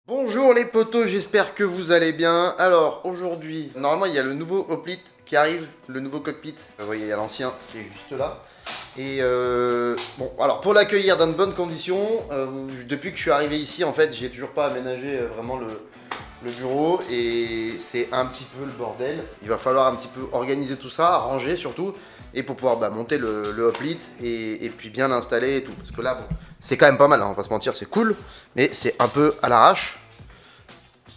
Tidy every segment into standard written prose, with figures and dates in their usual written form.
Bonjour les potos, j'espère que vous allez bien. Alors aujourd'hui, normalement il y a le nouveau hoplite qui arrive, le nouveau cockpit. Vous voyez, il y a l'ancien qui est juste là. Et bon, alors pour l'accueillir dans de bonnes conditions, depuis que je suis arrivé ici, en fait, j'ai toujours pas aménagé vraiment le bureau et c'est un petit peu le bordel. Il va falloir un petit peu organiser tout ça, ranger surtout, et pour pouvoir monter le hoplite et puis bien l'installer et tout. Parce que là, bon, c'est quand même pas mal, hein, on va pas se mentir, c'est cool, mais c'est un peu à l'arrache.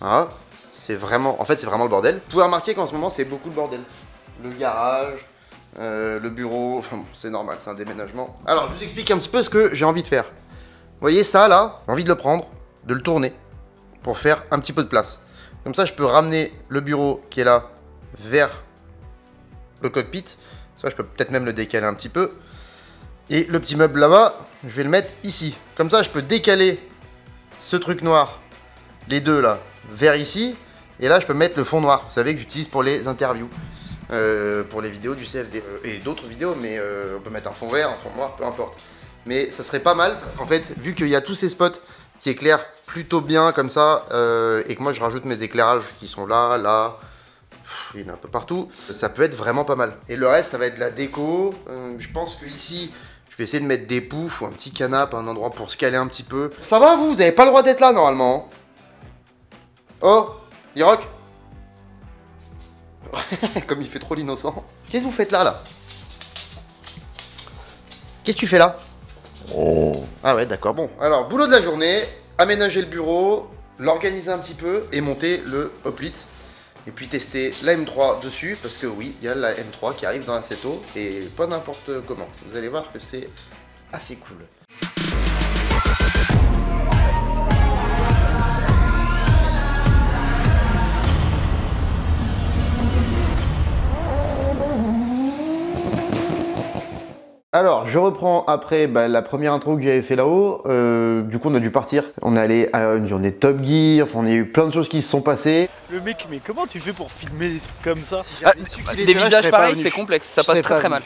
Voilà, c'est vraiment, en fait, c'est vraiment le bordel. Vous pouvez remarquer qu'en ce moment, c'est beaucoup le bordel. Le garage, le bureau, enfin bon, c'est normal, c'est un déménagement. Alors, je vous explique un petit peu ce que j'ai envie de faire. Vous voyez ça là, j'ai envie de le prendre, de le tourner pour faire un petit peu de place. Comme ça, je peux ramener le bureau qui est là vers le cockpit. Ça, je peux peut-être même le décaler un petit peu. Et le petit meuble là-bas, je vais le mettre ici. Comme ça, je peux décaler ce truc noir, les deux là, vers ici. Et là, je peux mettre le fond noir, vous savez, que j'utilise pour les interviews. Pour les vidéos du CFD et d'autres vidéos, mais on peut mettre un fond vert, un fond noir, peu importe. Mais ça serait pas mal, parce qu'en fait, vu qu'il y a tous ces spots qui éclairent plutôt bien comme ça, et que moi je rajoute mes éclairages qui sont là, là, il y en a un peu partout, ça peut être vraiment pas mal. Et le reste, ça va être de la déco. Je pense que ici, je vais essayer de mettre des poufs ou un petit canapé, un endroit pour se caler un petit peu. Ça va, vous avez pas le droit d'être là normalement. Oh, Iroc. Comme il fait trop l'innocent. Qu'est-ce que vous faites là Qu'est-ce que tu fais là? Oh. Ah ouais, d'accord. Bon, alors, boulot de la journée, aménager le bureau, l'organiser un petit peu et monter le hoplite. Et puis tester la M3 dessus, parce que oui, il y a la M3 qui arrive dans Assetto, et pas n'importe comment. Vous allez voir que c'est assez cool. Alors, je reprends après la première intro que j'avais fait là-haut. Du coup, on a dû partir. On est allé à une journée Top Gear. Enfin, on a eu plein de choses qui se sont passées. Le mec, mais comment tu fais pour filmer des trucs comme ça? Des visages pareils, c'est complexe. Ça passe très mal.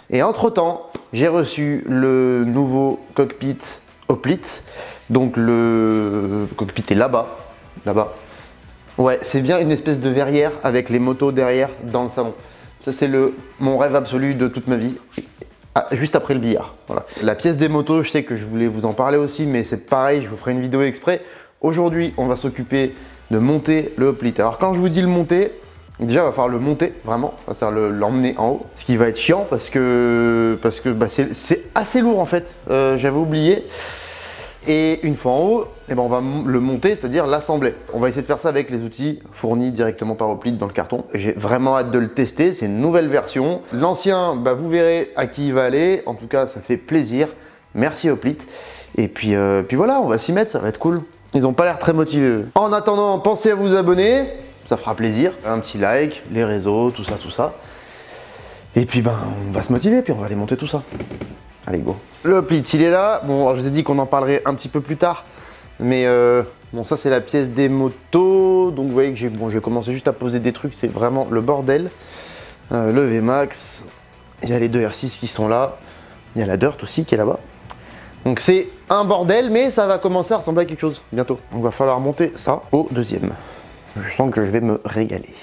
Et entre-temps, j'ai reçu le nouveau cockpit hoplite. Donc, le cockpit est là-bas. Là-bas. Ouais, c'est bien une espèce de verrière avec les motos derrière dans le salon. Ça, c'est mon rêve absolu de toute ma vie. Ah, juste après le billard. Voilà. La pièce des motos, je sais que je voulais vous en parler aussi, mais c'est pareil, je vous ferai une vidéo exprès. Aujourd'hui, on va s'occuper de monter le hoplite. Alors, quand je vous dis le monter, déjà, il va falloir le monter, vraiment. Il va falloir l'emmener en haut. Ce qui va être chiant parce que c'est assez lourd en fait. J'avais oublié. Et une fois en haut, on va le monter, c'est-à-dire l'assembler. On va essayer de faire ça avec les outils fournis directement par Hoplite dans le carton. J'ai vraiment hâte de le tester, c'est une nouvelle version. L'ancien, vous verrez à qui il va aller. En tout cas, ça fait plaisir. Merci Hoplite. Et puis voilà, on va s'y mettre, ça va être cool. Ils n'ont pas l'air très motivés. En attendant, pensez à vous abonner, ça fera plaisir. Un petit like, les réseaux, tout ça. Et puis on va se motiver, puis on va aller monter tout ça. Allez, go. Le hoplite, il est là. Bon, alors, je vous ai dit qu'on en parlerait un petit peu plus tard. Mais bon, ça, c'est la pièce des motos. Donc, vous voyez que j'ai commencé juste à poser des trucs. C'est vraiment le bordel. Le VMAX. Il y a les deux R6 qui sont là. Il y a la Dirt aussi qui est là-bas. Donc, c'est un bordel, mais ça va commencer à ressembler à quelque chose bientôt. Donc, il va falloir monter ça au deuxième. Je sens que je vais me régaler.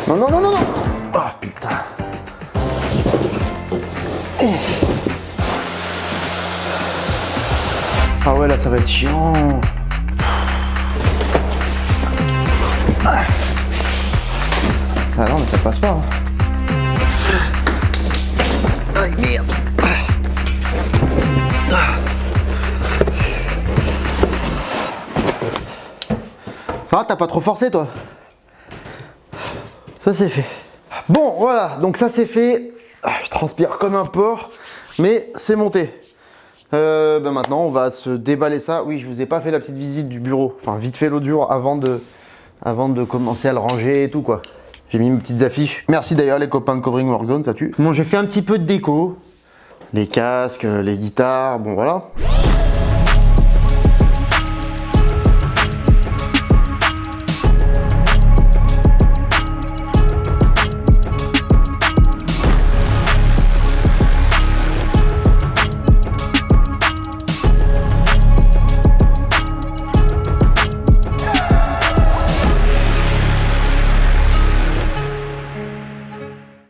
Non. Oh putain. Ah ouais, là ça va être chiant. Ah non, mais ça passe pas. Hein. Ah merde. Ça va, t'as pas trop forcé toi? Ça c'est fait. Bon voilà, donc ça c'est fait. Je transpire comme un porc, mais c'est monté. Maintenant on va se déballer ça. Oui, je vous ai pas fait la petite visite du bureau. Enfin vite fait l'autre jour avant de commencer à le ranger et tout quoi. J'ai mis mes petites affiches. Merci d'ailleurs les copains de Covering Workzone, ça tue. Bon, j'ai fait un petit peu de déco. Les casques, les guitares, bon voilà.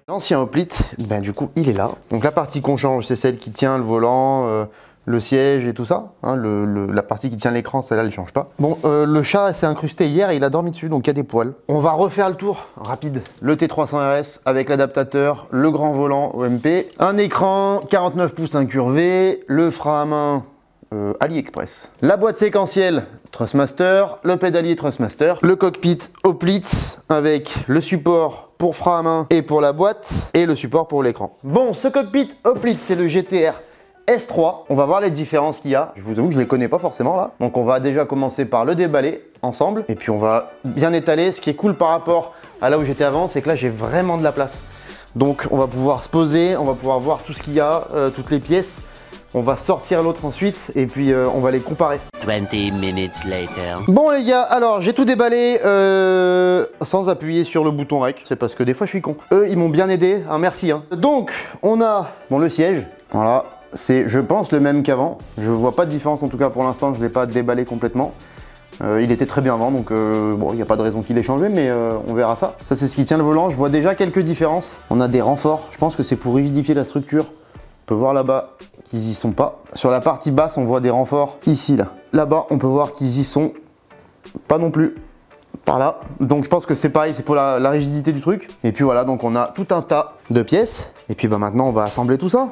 L'ancien hoplite, ben du coup il est là. Donc la partie qu'on change, c'est celle qui tient le volant, le siège et tout ça. Hein, la partie qui tient l'écran, celle-là, elle ne change pas. Bon, le chat s'est incrusté hier et il a dormi dessus, donc il y a des poils. On va refaire le tour rapide. Le T300 RS avec l'adaptateur, le grand volant OMP, un écran 49 pouces incurvé, le frein à main AliExpress, la boîte séquentielle Thrustmaster, le pédalier Thrustmaster, le cockpit hoplite avec le support pour frein à main et pour la boîte et le support pour l'écran. Bon, ce cockpit hoplite, c'est le GTR S3. On va voir les différences qu'il y a. Je vous avoue que je ne les connais pas forcément là. Donc on va déjà commencer par le déballer ensemble et puis on va bien étaler. Ce qui est cool par rapport à là où j'étais avant, c'est que là j'ai vraiment de la place. Donc on va pouvoir se poser, on va pouvoir voir tout ce qu'il y a, toutes les pièces. On va sortir l'autre ensuite et puis on va les comparer. 20 minutes later. Bon les gars, alors j'ai tout déballé sans appuyer sur le bouton REC. C'est parce que des fois je suis con. Eux ils m'ont bien aidé, hein, merci. Hein. Donc on a bon, le siège, voilà. C'est je pense le même qu'avant. Je vois pas de différence en tout cas pour l'instant, je ne l'ai pas déballé complètement. Il était très bien avant donc bon il n'y a pas de raison qu'il ait changé mais on verra ça. Ça c'est ce qui tient le volant, je vois déjà quelques différences. On a des renforts, je pense que c'est pour rigidifier la structure. On peut voir là-bas qu'ils y sont pas. Sur la partie basse, on voit des renforts ici, là. Là-bas, on peut voir qu'ils y sont pas non plus. Par là. Donc je pense que c'est pareil, c'est pour la rigidité du truc. Et puis voilà, donc on a tout un tas de pièces. Et puis bah maintenant, on va assembler tout ça.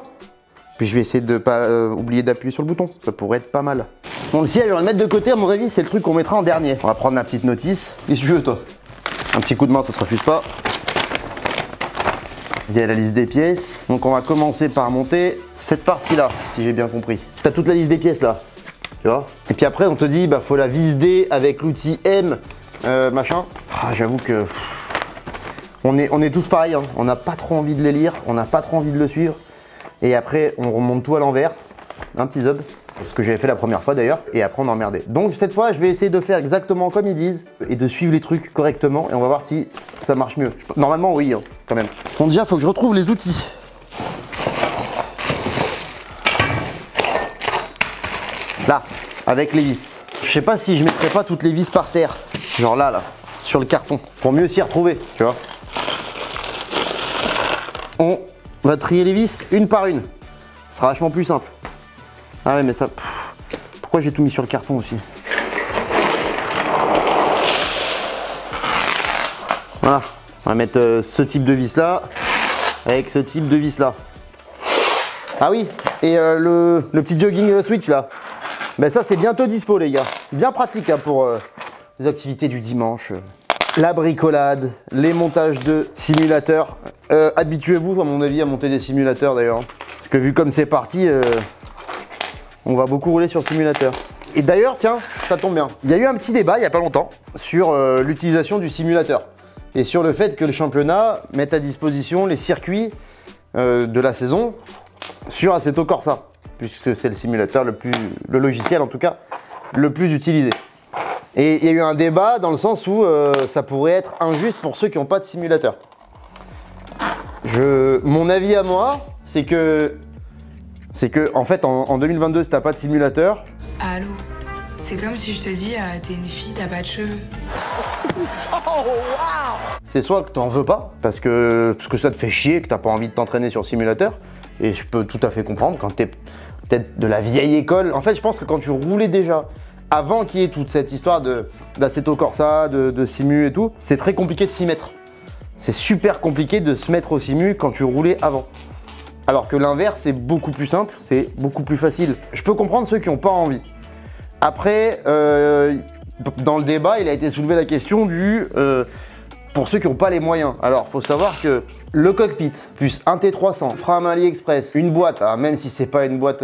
Puis je vais essayer de pas oublier d'appuyer sur le bouton. Ça pourrait être pas mal. Bon, le siège, on va le mettre de côté, à mon avis, c'est le truc qu'on mettra en dernier. On va prendre la petite notice. Qu'est-ce que tu veux, toi? Un petit coup de main, ça se refuse pas. Il y a la liste des pièces. Donc on va commencer par monter cette partie-là, si j'ai bien compris. Tu as toute la liste des pièces là, tu vois. Et puis après on te dit, bah faut la visder avec l'outil M, machin. Ah, j'avoue que on est tous pareils, hein. On n'a pas trop envie de les lire, on n'a pas trop envie de le suivre. Et après on remonte tout à l'envers, un petit zob. C'est ce que j'avais fait la première fois d'ailleurs, et après on a emmerdé. Donc cette fois, je vais essayer de faire exactement comme ils disent et de suivre les trucs correctement et on va voir si ça marche mieux. Normalement, oui, hein, quand même. Bon, déjà, il faut que je retrouve les outils. Là, avec les vis. Je sais pas si je mettrai pas toutes les vis par terre, genre là, sur le carton, pour mieux s'y retrouver, tu vois. On va trier les vis une par une. Ce sera vachement plus simple. Ah ouais mais ça... Pourquoi j'ai tout mis sur le carton aussi? Voilà. On va mettre ce type de vis là avec ce type de vis là. Ah oui, et le petit jogging switch là. Ben ça c'est bientôt dispo les gars. Bien pratique hein, pour les activités du dimanche. La bricolade, les montages de simulateurs. Habituez-vous à mon avis à monter des simulateurs d'ailleurs. Parce que vu comme c'est parti... on va beaucoup rouler sur le simulateur. Et d'ailleurs, tiens, ça tombe bien. Il y a eu un petit débat il n'y a pas longtemps sur l'utilisation du simulateur. Et sur le fait que le championnat mette à disposition les circuits de la saison sur Assetto Corsa. Puisque c'est le simulateur le logiciel en tout cas, le plus utilisé. Et il y a eu un débat dans le sens où ça pourrait être injuste pour ceux qui n'ont pas de simulateur. Mon avis à moi, c'est que en fait en 2022 si t'as pas de simulateur. Allô, c'est comme si je te dis t'es une fille, t'as pas de cheveux. Oh, wow. C'est soit que t'en veux pas parce que ça te fait chier, que t'as pas envie de t'entraîner sur simulateur. Et je peux tout à fait comprendre quand t'es peut-être de la vieille école. En fait je pense que quand tu roulais déjà avant qu'il y ait toute cette histoire d'Assetto Corsa, de simu et tout, c'est très compliqué de s'y mettre. C'est super compliqué de se mettre au simu quand tu roulais avant. Alors que l'inverse, c'est beaucoup plus simple, c'est beaucoup plus facile. Je peux comprendre ceux qui n'ont pas envie. Après, dans le débat, il a été soulevé la question pour ceux qui n'ont pas les moyens. Alors, il faut savoir que le cockpit, plus un T300, frein à main AliExpress, une boîte, hein, même si c'est pas une boîte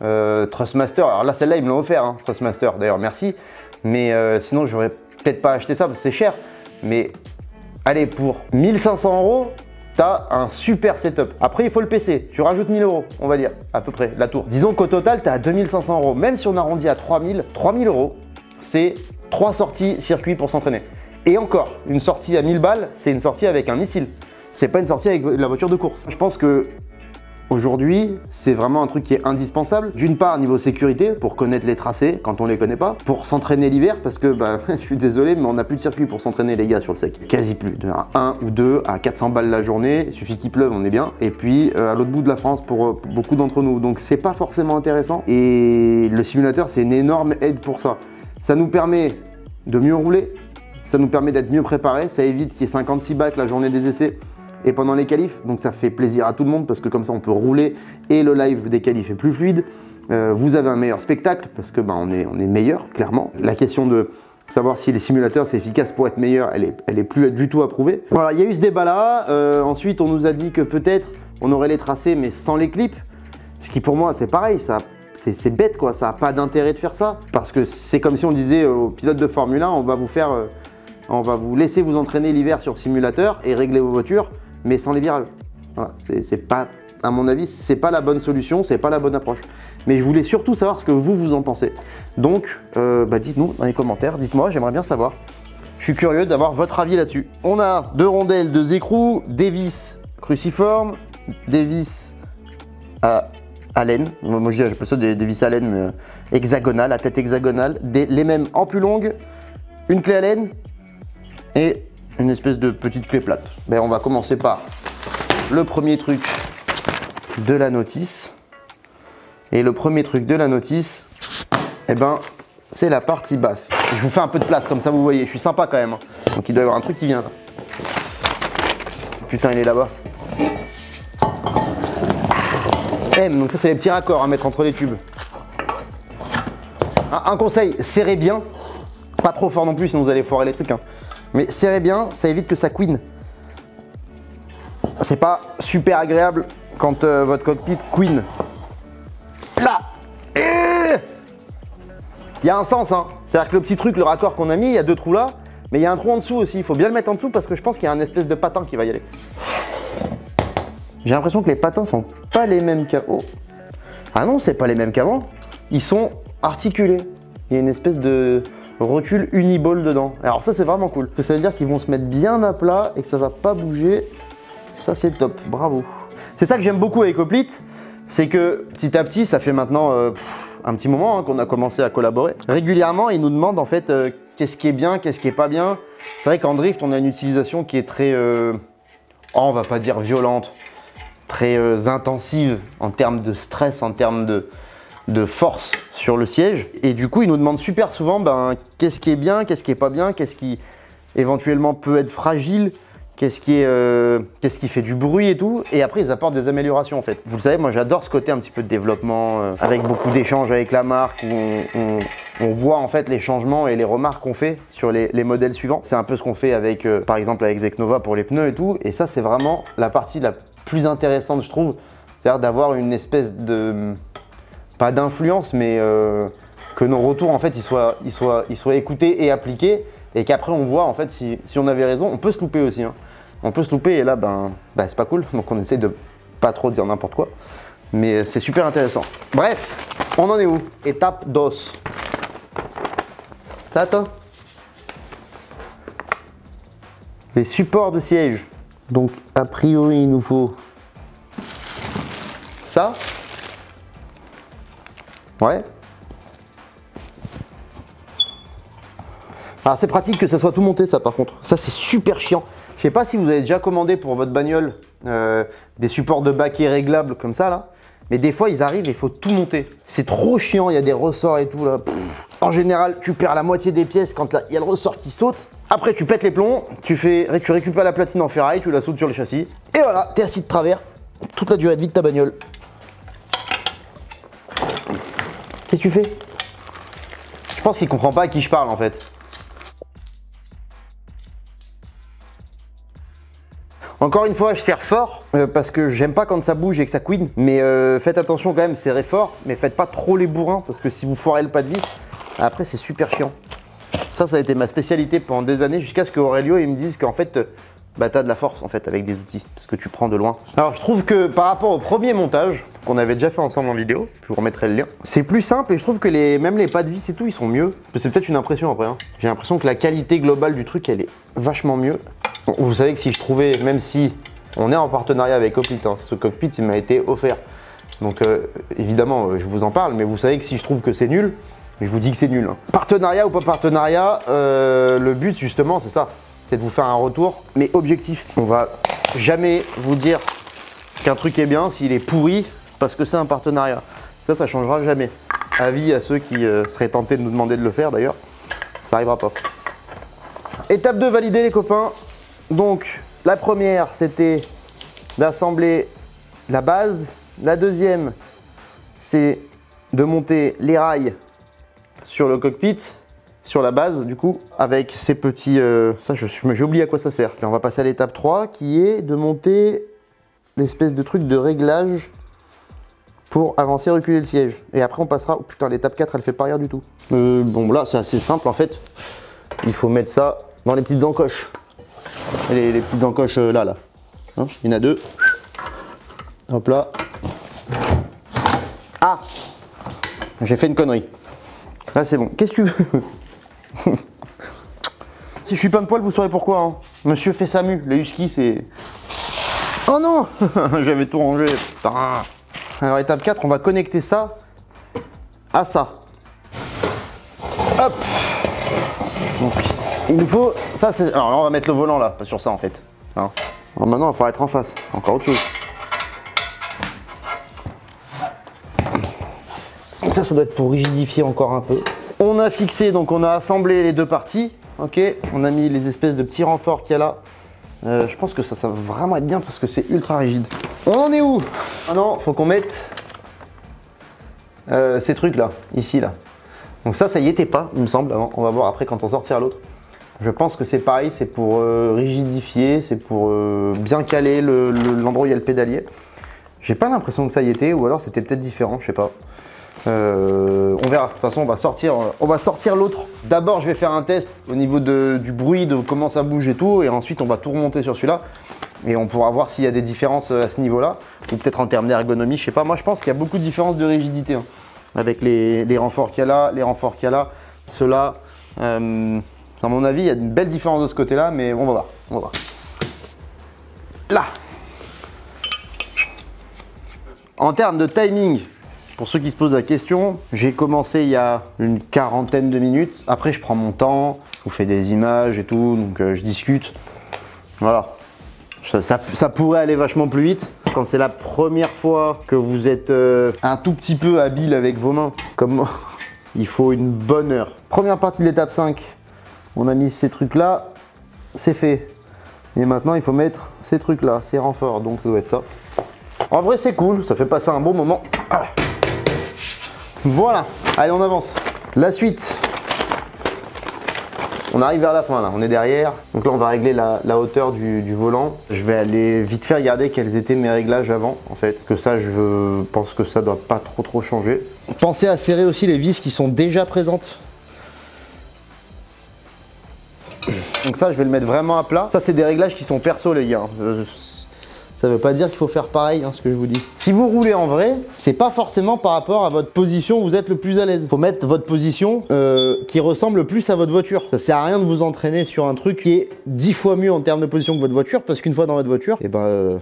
Thrustmaster. Alors là, celle-là, ils me l'ont offert, hein, Thrustmaster, d'ailleurs, merci. Mais sinon, j'aurais peut-être pas acheté ça parce que c'est cher. Mais allez, pour 1500 €, t'as un super setup. Après, il faut le PC. Tu rajoutes 1000 €, on va dire, à peu près, la tour. Disons qu'au total, t'as 2500 €. Même si on arrondit à 3000 €, c'est 3 sorties circuit pour s'entraîner. Et encore, une sortie à 1000 balles, c'est une sortie avec un missile. C'est pas une sortie avec la voiture de course. Je pense que aujourd'hui, c'est vraiment un truc qui est indispensable. D'une part, niveau sécurité, pour connaître les tracés quand on les connaît pas. Pour s'entraîner l'hiver, parce que bah, je suis désolé, mais on n'a plus de circuit pour s'entraîner les gars sur le sec. Quasi plus. De 1 ou 2 à 400 balles la journée, il suffit qu'il pleuve, on est bien. Et puis à l'autre bout de la France pour beaucoup d'entre nous. Donc c'est pas forcément intéressant. Et le simulateur, c'est une énorme aide pour ça. Ça nous permet de mieux rouler, ça nous permet d'être mieux préparé, ça évite qu'il y ait 56 bacs la journée des essais et pendant les qualifs, donc ça fait plaisir à tout le monde parce que comme ça on peut rouler et le live des qualifs est plus fluide. Vous avez un meilleur spectacle parce que bah, on est meilleur clairement. La question de savoir si les simulateurs c'est efficace pour être meilleur, elle est plus du tout approuvée. Voilà, il y a eu ce débat là. Ensuite on nous a dit que peut-être on aurait les tracés mais sans les clips, ce qui pour moi c'est pareil, c'est bête quoi, ça n'a pas d'intérêt de faire ça parce que c'est comme si on disait aux pilotes de Formule 1 on va vous laisser vous entraîner l'hiver sur simulateur et régler vos voitures mais sans les virages. Voilà, c'est pas, à mon avis, c'est pas la bonne solution, c'est pas la bonne approche. Mais je voulais surtout savoir ce que vous en pensez. Donc, bah dites-nous dans les commentaires, dites-moi, j'aimerais bien savoir. Je suis curieux d'avoir votre avis là-dessus. On a 2 rondelles, 2 écrous, des vis cruciformes, des vis à laine. Moi, j'appelle ça des vis à laine, mais hexagonales, à tête hexagonale. Les mêmes en plus longue, une clé à laine et une espèce de petite clé plate. Ben, on va commencer par le premier truc de la notice. Et le premier truc de la notice, eh ben, c'est la partie basse. Je vous fais un peu de place, comme ça vous voyez. Je suis sympa quand même. Hein. Donc il doit y avoir un truc qui vient là. Putain, il est là-bas. Donc ça, c'est les petits raccords à mettre entre les tubes. Un conseil, serrez bien. Pas trop fort non plus, sinon vous allez foirer les trucs. Hein. Mais serrez bien, ça évite que ça couine. C'est pas super agréable quand votre cockpit couine. Là, il y a un sens, hein. C'est-à-dire que le petit truc, le raccord qu'on a mis, il y a 2 trous là, mais il y a un trou en dessous aussi. Il faut bien le mettre en dessous parce que je pense qu'il y a un espèce de patin qui va y aller. J'ai l'impression que les patins sont pas les mêmes qu'avant. Ah non, c'est pas les mêmes qu'avant. Ils sont articulés. Il y a une espèce de recul uniball dedans. Alors ça, c'est vraiment cool. Parce que ça veut dire qu'ils vont se mettre bien à plat et que ça va pas bouger. Ça, c'est top. Bravo. C'est ça que j'aime beaucoup avec Hoplite, c'est que petit à petit, ça fait maintenant un petit moment hein, qu'on a commencé à collaborer. Régulièrement, ils nous demandent en fait qu'est-ce qui est bien, qu'est-ce qui est pas bien. C'est vrai qu'en drift, on a une utilisation qui est très, on va pas dire violente, très intensive en termes de stress, en termes de force sur le siège. Et du coup, ils nous demandent super souvent ben, qu'est-ce qui est bien, qu'est-ce qui est pas bien, qu'est-ce qui éventuellement peut être fragile, qu'est-ce qui fait du bruit et tout. Et après, ils apportent des améliorations en fait. Vous le savez, moi j'adore ce côté un petit peu de développement, avec beaucoup d'échanges avec la marque, où on voit en fait les changements et les remarques qu'on fait sur les modèles suivants. C'est un peu ce qu'on fait avec, par exemple avec Zeknova pour les pneus et tout. Et ça, c'est vraiment la partie la plus intéressante, je trouve. C'est-à-dire d'avoir une espèce de, pas d'influence, mais que nos retours en fait, ils soient écoutés et appliqués. Et qu'après on voit en fait si on avait raison. On peut se louper aussi, hein. On peut se louper et là ben c'est pas cool, donc on essaie de pas trop dire n'importe quoi, mais c'est super intéressant. Bref, on en est où? Étape DOS. Ça attends. Les supports de siège. Donc a priori il nous faut ça. Ouais. Alors c'est pratique que ça soit tout monté ça par contre. Ça c'est super chiant. Je sais pas si vous avez déjà commandé pour votre bagnole des supports de baquet réglables comme ça là. Mais des fois ils arrivent et il faut tout monter. C'est trop chiant, il y a des ressorts et tout là. Pff. En général tu perds la moitié des pièces quand il y a le ressort qui saute. Après tu pètes les plombs, tu récupères la platine en ferraille, tu la soutes sur le châssis. Et voilà, t'es assis de travers toute la durée de vie de ta bagnole. Qu'est-ce que tu fais? Je pense qu'il comprend pas à qui je parle en fait. Encore une fois, je serre fort parce que j'aime pas quand ça bouge et que ça couine. Mais faites attention quand même, serrez fort, mais faites pas trop les bourrins parce que si vous foirez le pas de vis, après c'est super chiant. Ça a été ma spécialité pendant des années, jusqu'à ce que Aurelio il me dise qu'en fait, bah, t'as de la force en fait avec des outils, parce que tu prends de loin. Alors je trouve que par rapport au premier montage, qu'on avait déjà fait ensemble en vidéo, je vous remettrai le lien, c'est plus simple et je trouve que même les pas de vis et tout, ils sont mieux. C'est peut-être une impression après, hein. J'ai l'impression que la qualité globale du truc, elle est vachement mieux. Bon, vous savez que si je trouvais, même si on est en partenariat avec Hoplite, hein, ce cockpit il m'a été offert. Donc évidemment, je vous en parle, mais vous savez que si je trouve que c'est nul, je vous dis que c'est nul. Hein. Partenariat ou pas partenariat, le but justement c'est ça. C'est de vous faire un retour, mais objectif. On va jamais vous dire qu'un truc est bien s'il est pourri parce que c'est un partenariat. Ça changera jamais. Avis à ceux qui seraient tentés de nous demander de le faire d'ailleurs, ça n'arrivera pas. Étape 2 validée les copains. Donc la première c'était d'assembler la base. La deuxième c'est de monter les rails sur le cockpit. Sur la base du coup avec ces petits ça j'ai oublié à quoi ça sert. Et on va passer à l'étape 3 qui est de monter l'espèce de truc de réglage pour avancer reculer le siège et après on passera oh putain l'étape 4 elle fait pas rire du tout. Bon là c'est assez simple en fait, il faut mettre ça dans les petites encoches, les petites encoches là hein, il y en a 2, hop là. Ah j'ai fait une connerie là, c'est bon, qu'est-ce que tu veux? Si je suis plein de poils, vous saurez pourquoi. Hein. Monsieur fait sa mue. Le husky, c'est... Oh non. J'avais tout rangé. Putain. Alors, étape 4, on va connecter ça à ça. Hop. Donc, il nous faut... Ça, c'est... Alors là, on va mettre le volant là, pas sur ça en fait. Hein. Alors maintenant, il va falloir être en face. Encore autre chose. Ça doit être pour rigidifier encore un peu. On a fixé, donc on a assemblé les deux parties. Ok, on a mis les espèces de petits renforts qu'il y a là. Je pense que ça va vraiment être bien parce que c'est ultra rigide. On en est où? Maintenant, il faut qu'on mette ces trucs là, ici là. Donc ça y était pas, il me semble, avant. On va voir après quand on sortira l'autre. Je pense que c'est pareil, c'est pour rigidifier, c'est pour bien caler l'endroit où il y a le pédalier. J'ai pas l'impression que ça y était, ou alors c'était peut-être différent, je sais pas. On verra, de toute façon on va sortir l'autre. D'abord je vais faire un test au niveau du bruit, de comment ça bouge et tout, et ensuite on va tout remonter sur celui-là et on pourra voir s'il y a des différences à ce niveau là, ou peut-être en termes d'ergonomie, je sais pas. Moi je pense qu'il y a beaucoup de différences de rigidité hein, avec les renforts qu'il y a là, les renforts qu'il y a là, ceux-là. À mon avis il y a une belle différence de ce côté là, mais on va voir. Là, en termes de timing, pour ceux qui se posent la question, j'ai commencé il y a une quarantaine de minutes. Après, je prends mon temps, je vous fais des images et tout, donc je discute. Voilà. Ça pourrait aller vachement plus vite. Quand c'est la première fois que vous êtes un tout petit peu habile avec vos mains, comme moi, il faut une bonne heure. Première partie de l'étape 5, on a mis ces trucs-là, c'est fait. Et maintenant, il faut mettre ces trucs-là, ces renforts, donc ça doit être ça. En vrai, c'est cool, ça fait passer un bon moment. Ah. Voilà, allez on avance. La suite, on arrive vers la fin là, on est derrière. Donc là on va régler la hauteur du volant. Je vais aller vite fait regarder quels étaient mes réglages avant en fait. Parce que ça pense que ça doit pas trop changer. Pensez à serrer aussi les vis qui sont déjà présentes. Donc ça je vais le mettre vraiment à plat. Ça c'est des réglages qui sont perso les gars. Ça ne veut pas dire qu'il faut faire pareil, hein, ce que je vous dis. Si vous roulez en vrai, c'est pas forcément par rapport à votre position où vous êtes le plus à l'aise. Il faut mettre votre position qui ressemble le plus à votre voiture. Ça sert à rien de vous entraîner sur un truc qui est 10 fois mieux en termes de position que votre voiture, parce qu'une fois dans votre voiture,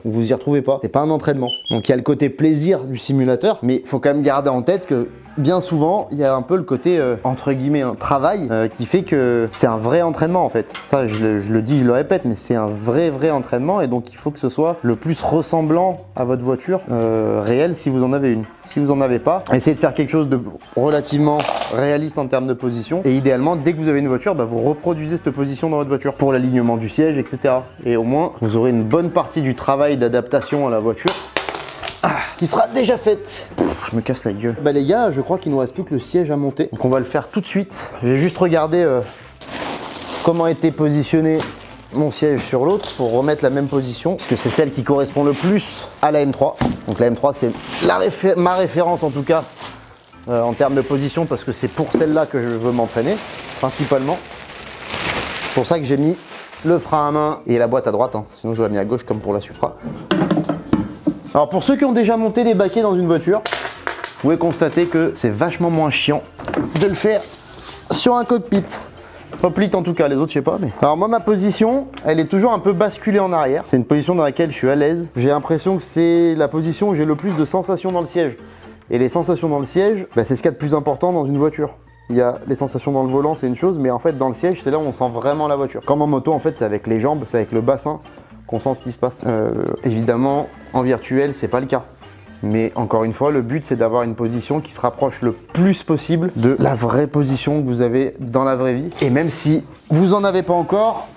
vous y retrouvez pas. C'est pas un entraînement. Donc il y a le côté plaisir du simulateur, mais il faut quand même garder en tête que bien souvent, il y a un peu le côté, entre guillemets, un travail qui fait que c'est un vrai entraînement en fait. Ça, je le dis, je le répète, mais c'est un vrai entraînement et donc il faut que ce soit le plus ressemblant à votre voiture réelle si vous en avez une. Si vous en avez pas, essayez de faire quelque chose de relativement réaliste en termes de position et idéalement, dès que vous avez une voiture, vous reproduisez cette position dans votre voiture pour l'alignement du siège, etc. Et au moins, vous aurez une bonne partie du travail d'adaptation à la voiture qui sera déjà faite. Je me casse la gueule. Les gars, je crois qu'il nous reste plus que le siège à monter. Donc on va le faire tout de suite. J'ai juste regardé comment était positionné mon siège sur l'autre pour remettre la même position. Parce que c'est celle qui correspond le plus à la M3. Donc la M3 c'est ma référence en tout cas en termes de position parce que c'est pour celle-là que je veux m'entraîner principalement. pour ça que j'ai mis le frein à main et la boîte à droite, hein. Sinon je l'aurais mis à gauche comme pour la Supra. Alors pour ceux qui ont déjà monté des baquets dans une voiture, vous pouvez constater que c'est vachement moins chiant de le faire sur un cockpit. Hoplite en tout cas, les autres je sais pas. Mais... Alors moi ma position, elle est toujours un peu basculée en arrière. C'est une position dans laquelle je suis à l'aise. J'ai l'impression que c'est la position où j'ai le plus de sensations dans le siège. Et les sensations dans le siège, bah, c'est ce qu'il y a de plus important dans une voiture. Il y a les sensations dans le volant, c'est une chose, mais en fait dans le siège, c'est là où on sent vraiment la voiture. Comme en moto, en fait, c'est avec les jambes, c'est avec le bassin qu'on sent ce qui se passe. Évidemment, en virtuel, c'est pas le cas. Mais encore une fois, le but, c'est d'avoir une position qui se rapproche le plus possible de la vraie position que vous avez dans la vraie vie. Et même si vous en avez pas encore,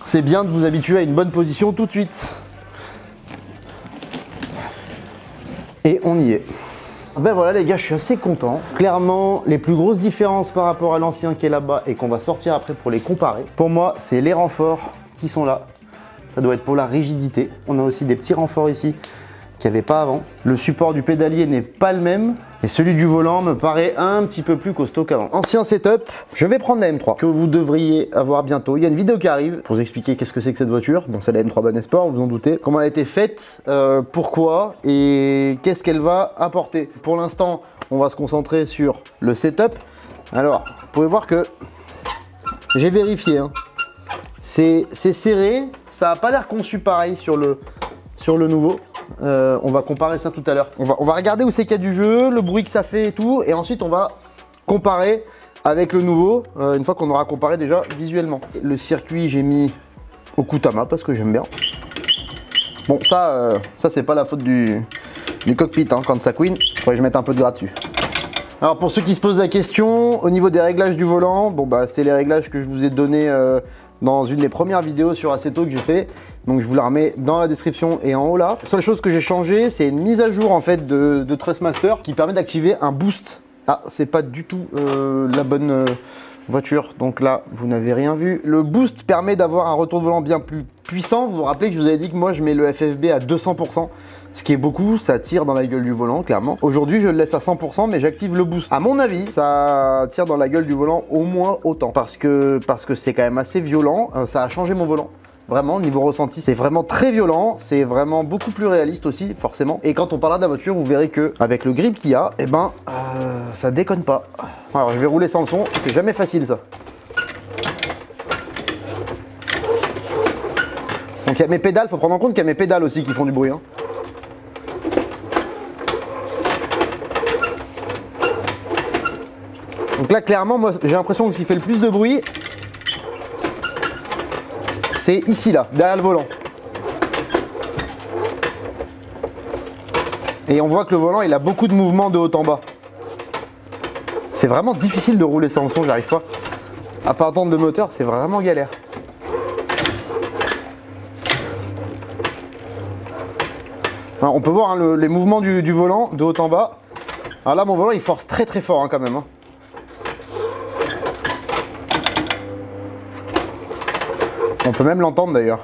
c'est bien de vous habituer à une bonne position tout de suite. Et on y est. Ben voilà les gars, je suis assez content. Clairement, les plus grosses différences par rapport à l'ancien qui est là-bas et qu'on va sortir après pour les comparer. Pour moi, c'est les renforts qui sont là. Ça doit être pour la rigidité. On a aussi des petits renforts ici qu'il n'y avait pas avant. Le support du pédalier n'est pas le même. Et celui du volant me paraît un petit peu plus costaud qu'avant. Ancien setup, je vais prendre la M3 que vous devriez avoir bientôt. Il y a une vidéo qui arrive pour vous expliquer qu'est-ce que c'est que cette voiture. Bon, c'est la M3 Bannet Sport, vous en doutez. Comment elle a été faite, pourquoi et qu'est-ce qu'elle va apporter. Pour l'instant, on va se concentrer sur le setup. Alors, vous pouvez voir que j'ai vérifié. Hein. C'est serré, ça n'a pas l'air conçu pareil sur le nouveau. On va comparer ça tout à l'heure. On va regarder où c'est qu'il y a du jeu, le bruit que ça fait et tout. Et ensuite, on va comparer avec le nouveau, une fois qu'on aura comparé déjà visuellement. Le circuit, j'ai mis au Kutama parce que j'aime bien. Bon, ça c'est pas la faute du cockpit. Hein. Quand ça couine, il faudrait que je mette un peu de gras dessus. Alors, pour ceux qui se posent la question, au niveau des réglages du volant, bon bah c'est les réglages que je vous ai donnés dans une des premières vidéos sur Assetto que j'ai fait. Donc je vous la remets dans la description et en haut là. La seule chose que j'ai changé, c'est une mise à jour en fait de Trustmaster qui permet d'activer un boost. Ah, c'est pas du tout la bonne voiture. Donc là, vous n'avez rien vu. Le boost permet d'avoir un retour de volant bien plus puissant. Vous vous rappelez que je vous avais dit que moi je mets le FFB à 200%. Ce qui est beaucoup, ça tire dans la gueule du volant, clairement. Aujourd'hui, je le laisse à 100%, mais j'active le boost. À mon avis, ça tire dans la gueule du volant au moins autant. Parce que c'est quand même assez violent. Ça a changé mon volant. Vraiment, niveau ressenti, c'est vraiment très violent. C'est vraiment beaucoup plus réaliste aussi, forcément. Et quand on parlera de la voiture, vous verrez que avec le grip qu'il y a, eh ben, ça déconne pas. Alors, je vais rouler sans le son. C'est jamais facile, ça. Donc, il y a mes pédales. Faut prendre en compte qu'il y a mes pédales aussi qui font du bruit. Hein. Donc là, clairement, moi, j'ai l'impression que ce qui fait le plus de bruit, c'est ici, là, derrière le volant. Et on voit que le volant, il a beaucoup de mouvements de haut en bas. C'est vraiment difficile de rouler sans le son, j'arrive pas. À part entendre le moteur, c'est vraiment galère. Alors, on peut voir hein, les mouvements du volant de haut en bas. Alors là, mon volant, il force très très fort hein, quand même. Hein. On peut même l'entendre d'ailleurs.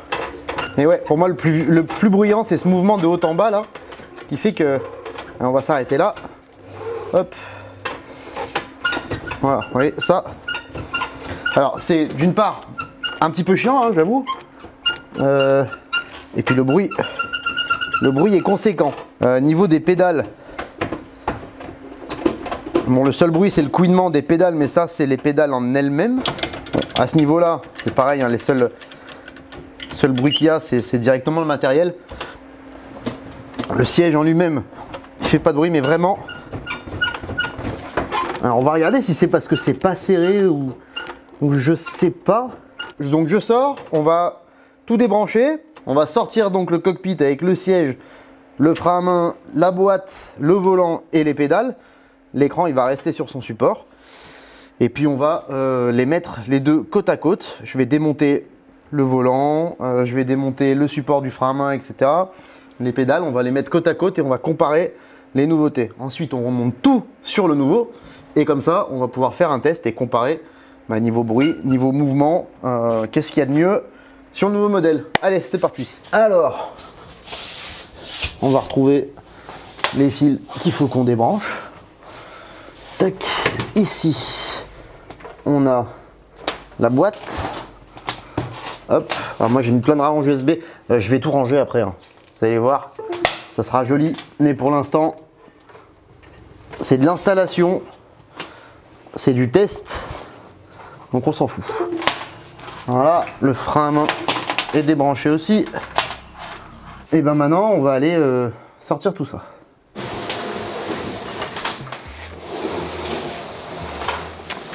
Et ouais, pour moi le plus bruyant c'est ce mouvement de haut en bas là, qui fait que... On va s'arrêter là. Hop. Voilà, vous voyez ça. Alors c'est d'une part un petit peu chiant, hein, j'avoue. Et puis le bruit est conséquent. Niveau des pédales. Bon, le seul bruit c'est le couinement des pédales, mais ça c'est les pédales en elles-mêmes. Bon, à ce niveau-là, c'est pareil, hein, les seuls bruit qu'il y a, c'est directement le matériel. Le siège en lui-même, il fait pas de bruit, mais vraiment. Alors on va regarder si c'est parce que c'est pas serré ou je sais pas. Donc je sors, on va tout débrancher. On va sortir donc le cockpit avec le siège, le frein à main, la boîte, le volant et les pédales. L'écran, il va rester sur son support. Et puis on va les mettre les deux côte à côte. Je vais démonter le volant, je vais démonter le support du frein à main, etc. Les pédales, on va les mettre côte à côte et on va comparer les nouveautés. Ensuite, on remonte tout sur le nouveau. Et comme ça, on va pouvoir faire un test et comparer niveau bruit, niveau mouvement, qu'est-ce qu'il y a de mieux sur le nouveau modèle. Allez, c'est parti. Alors, on va retrouver les fils qu'il faut qu'on débranche. Tac, ici, on a la boîte. Hop, alors moi j'ai mis plein de rallonges USB, je vais tout ranger après, hein. Vous allez voir, ça sera joli, mais pour l'instant, c'est de l'installation, c'est du test, donc on s'en fout. Voilà, le frein à main est débranché aussi. Et ben maintenant, on va aller sortir tout ça.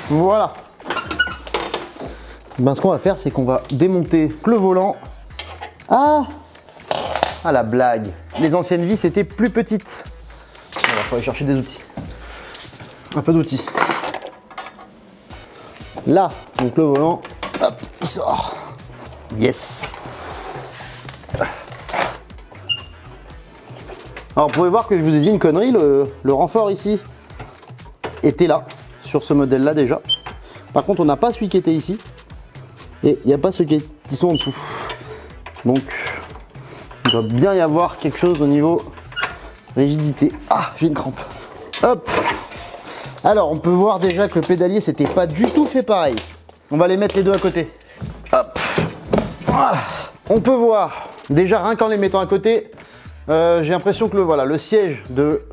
Voilà. Ben, ce qu'on va faire, c'est qu'on va démonter le volant. Ah, la blague. Les anciennes vis étaient plus petites. Il faut aller chercher des outils. Un peu d'outils. Là, donc le volant, hop, il sort. Yes. Alors, vous pouvez voir que je vous ai dit une connerie, le renfort ici était là, sur ce modèle-là déjà. Par contre, on n'a pas celui qui était ici. Et il n'y a pas ceux qui sont en dessous. Donc, il doit bien y avoir quelque chose au niveau rigidité. Ah, j'ai une crampe. Hop. Alors, on peut voir déjà que le pédalier, c'était pas du tout fait pareil. On va les mettre les deux à côté. Hop. Voilà. On peut voir, déjà rien qu'en les mettant à côté, j'ai l'impression que le siège de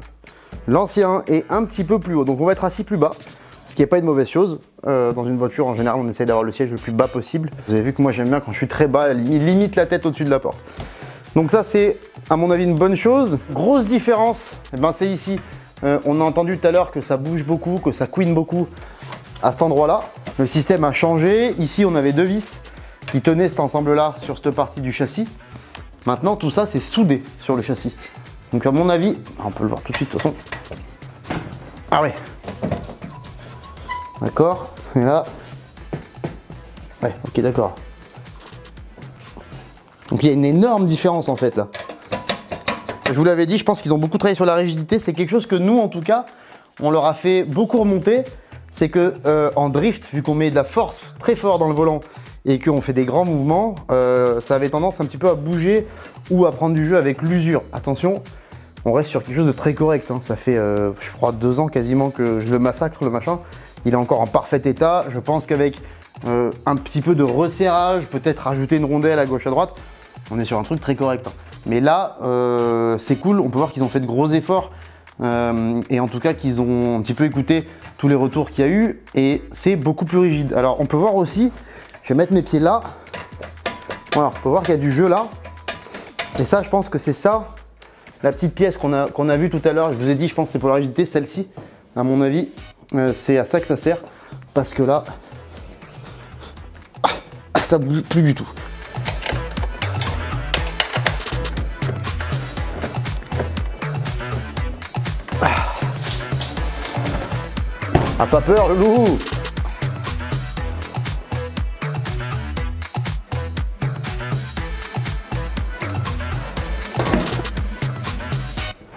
l'ancien est un petit peu plus haut. Donc, on va être assis plus bas. Ce qui n'est pas une mauvaise chose. Dans une voiture, en général, on essaie d'avoir le siège le plus bas possible. Vous avez vu que moi, j'aime bien quand je suis très bas, limite la tête au-dessus de la porte. Donc ça, c'est, à mon avis, une bonne chose. Grosse différence, eh ben, c'est ici. On a entendu tout à l'heure que ça bouge beaucoup, que ça couine beaucoup à cet endroit-là. Le système a changé. Ici, on avait deux vis qui tenaient cet ensemble-là sur cette partie du châssis. Maintenant, tout ça, c'est soudé sur le châssis. Donc, à mon avis, on peut le voir tout de suite, de toute façon. Ah ouais. D'accord, et là, ouais, ok, d'accord. Donc il y a une énorme différence en fait là. Je vous l'avais dit, je pense qu'ils ont beaucoup travaillé sur la rigidité. C'est quelque chose que nous, en tout cas, on leur a fait beaucoup remonter. C'est que en drift, vu qu'on met de la force très fort dans le volant et qu'on fait des grands mouvements, ça avait tendance un petit peu à bouger ou à prendre du jeu avec l'usure. Attention, on reste sur quelque chose de très correct, hein. Ça fait, je crois, 2 ans quasiment que je le massacre, le machin. Il est encore en parfait état. Je pense qu'avec un petit peu de resserrage, peut-être rajouter une rondelle à gauche à droite, on est sur un truc très correct, hein. Mais là, c'est cool. On peut voir qu'ils ont fait de gros efforts et en tout cas qu'ils ont un petit peu écouté tous les retours qu'il y a eu et c'est beaucoup plus rigide. Alors, on peut voir aussi, je vais mettre mes pieds là. Voilà, on peut voir qu'il y a du jeu là. Et ça, je pense que c'est ça, la petite pièce qu'on a vue tout à l'heure. Je vous ai dit, je pense que c'est pour la rigidité, celle-ci, à mon avis. C'est à ça que ça sert, parce que là, ça bouge plus du tout. Ah, pas peur, le loup.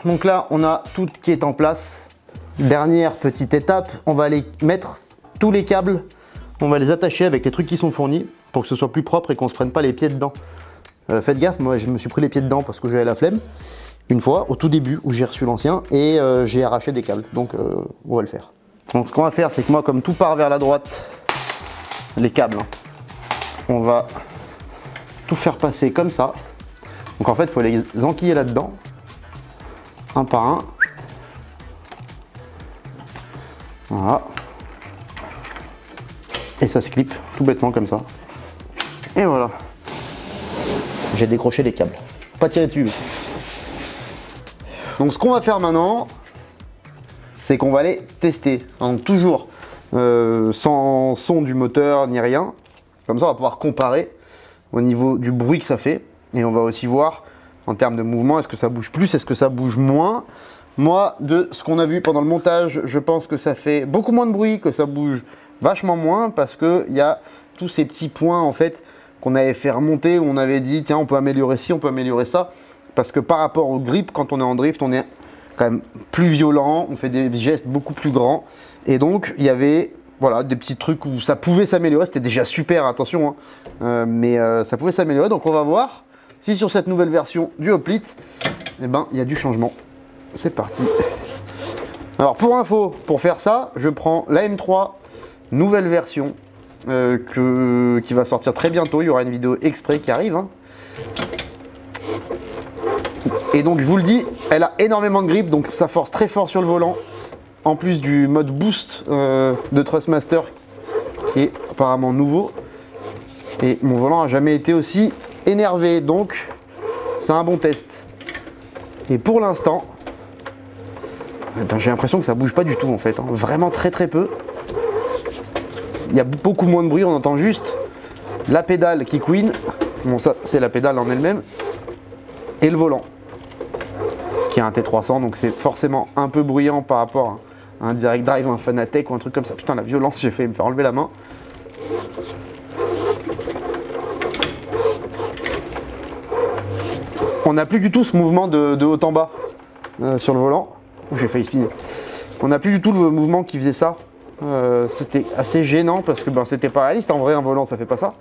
Donc là, on a tout qui est en place. Dernière petite étape, on va aller mettre tous les câbles, on va les attacher avec les trucs qui sont fournis pour que ce soit plus propre et qu'on se prenne pas les pieds dedans. Faites gaffe, moi je me suis pris les pieds dedans parce que j'avais la flemme une fois au tout début où j'ai reçu l'ancien et j'ai arraché des câbles, donc on va le faire. Donc ce qu'on va faire, c'est que moi, comme tout part vers la droite, les câbles, hein, on va tout faire passer comme ça. Donc en fait, il faut les enquiller là-dedans, un par un. Voilà. Et ça se clip tout bêtement comme ça. Et voilà. J'ai décroché les câbles. Pas tirer dessus. Donc ce qu'on va faire maintenant, c'est qu'on va aller tester. Donc toujours sans son du moteur ni rien. Comme ça on va pouvoir comparer au niveau du bruit que ça fait. Et on va aussi voir en termes de mouvement, est-ce que ça bouge plus, est-ce que ça bouge moins. Moi, de ce qu'on a vu pendant le montage, je pense que ça fait beaucoup moins de bruit, que ça bouge vachement moins parce qu'il y a tous ces petits points en fait qu'on avait fait remonter, où on avait dit tiens on peut améliorer ci, on peut améliorer ça. Parce que par rapport au grip, quand on est en drift, on est quand même plus violent, on fait des gestes beaucoup plus grands. Et donc il y avait voilà, des petits trucs où ça pouvait s'améliorer, c'était déjà super, attention, hein. Mais ça pouvait s'améliorer. Donc on va voir si sur cette nouvelle version du Hoplite, eh ben, il y a du changement. C'est parti. Alors pour info, pour faire ça, je prends la M3 nouvelle version qui va sortir très bientôt. Il y aura une vidéo exprès qui arrive. Hein. Et donc je vous le dis, elle a énormément de grip, donc ça force très fort sur le volant. En plus du mode boost de Thrustmaster qui est apparemment nouveau. Et mon volant n'a jamais été aussi énervé, donc c'est un bon test. Et pour l'instant, j'ai l'impression que ça bouge pas du tout en fait, hein. Vraiment très peu. Il y a beaucoup moins de bruit, on entend juste la pédale qui couine. Bon, ça c'est la pédale en elle-même. Et le volant, qui est un T300, donc c'est forcément un peu bruyant par rapport à un Direct Drive, un Fanatec ou un truc comme ça. Putain, la violence, j'ai failli me faire enlever la main. On n'a plus du tout ce mouvement de haut en bas sur le volant. J'ai failli spinner. On n'a plus du tout le mouvement qui faisait ça. C'était assez gênant parce que ben, c'était pas réaliste. En vrai, un volant, ça fait pas ça.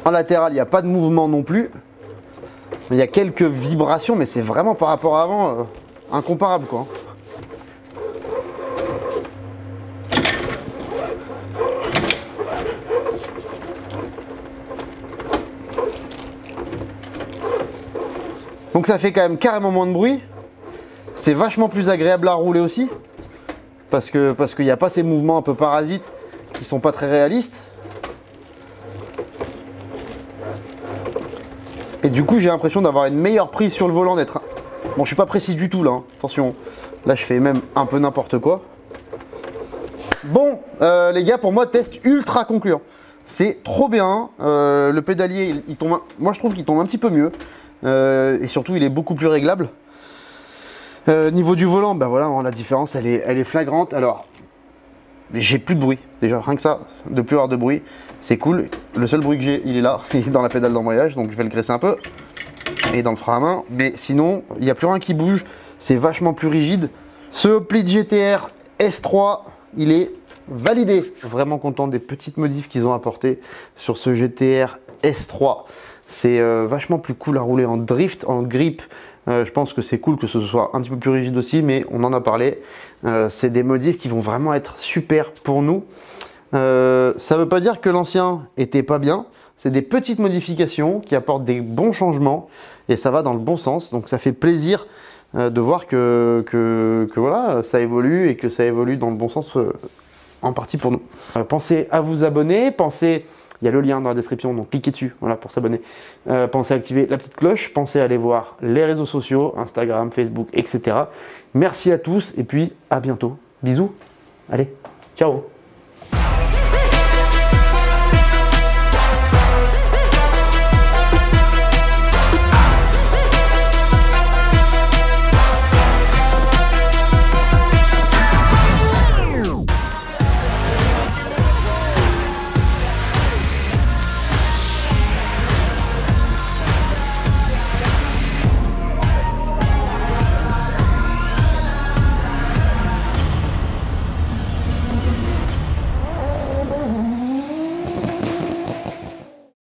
En latéral, il n'y a pas de mouvement non plus. Il y a quelques vibrations, mais c'est vraiment par rapport à avant incomparable quoi. Donc ça fait quand même carrément moins de bruit. C'est vachement plus agréable à rouler aussi. Parce qu'il n'y a pas ces mouvements un peu parasites qui sont pas très réalistes. Et du coup j'ai l'impression d'avoir une meilleure prise sur le volant, d'être... Bon, je suis pas précis du tout là, hein. Attention. Là je fais même un peu n'importe quoi. Bon les gars, pour moi test ultra concluant. C'est trop bien. Le pédalier il tombe... Moi je trouve qu'il tombe un petit peu mieux. Et surtout il est beaucoup plus réglable. Niveau du volant, ben voilà, la différence elle est flagrante. Alors j'ai plus de bruit, déjà rien que ça, de plus avoir de bruit, c'est cool. Le seul bruit que j'ai, il est là, il est dans la pédale d'embrayage, donc je vais le graisser un peu. Et dans le frein à main, mais sinon il n'y a plus rien qui bouge, c'est vachement plus rigide. Ce Hoplite GTR S3, il est validé. Vraiment content des petites modifs qu'ils ont apportées sur ce GTR S3. C'est vachement plus cool à rouler en drift, en grip. Je pense que c'est cool que ce soit un petit peu plus rigide aussi, mais on en a parlé. C'est des modifs qui vont vraiment être super pour nous. Ça ne veut pas dire que l'ancien était pas bien. C'est des petites modifications qui apportent des bons changements et ça va dans le bon sens. Donc ça fait plaisir de voir que voilà, ça évolue et que ça évolue dans le bon sens en partie pour nous. Pensez à vous abonner, il y a le lien dans la description, donc cliquez dessus voilà, pour s'abonner. Pensez à activer la petite cloche, pensez à aller voir les réseaux sociaux, Instagram, Facebook, etc. Merci à tous et puis à bientôt. Bisous, allez, ciao.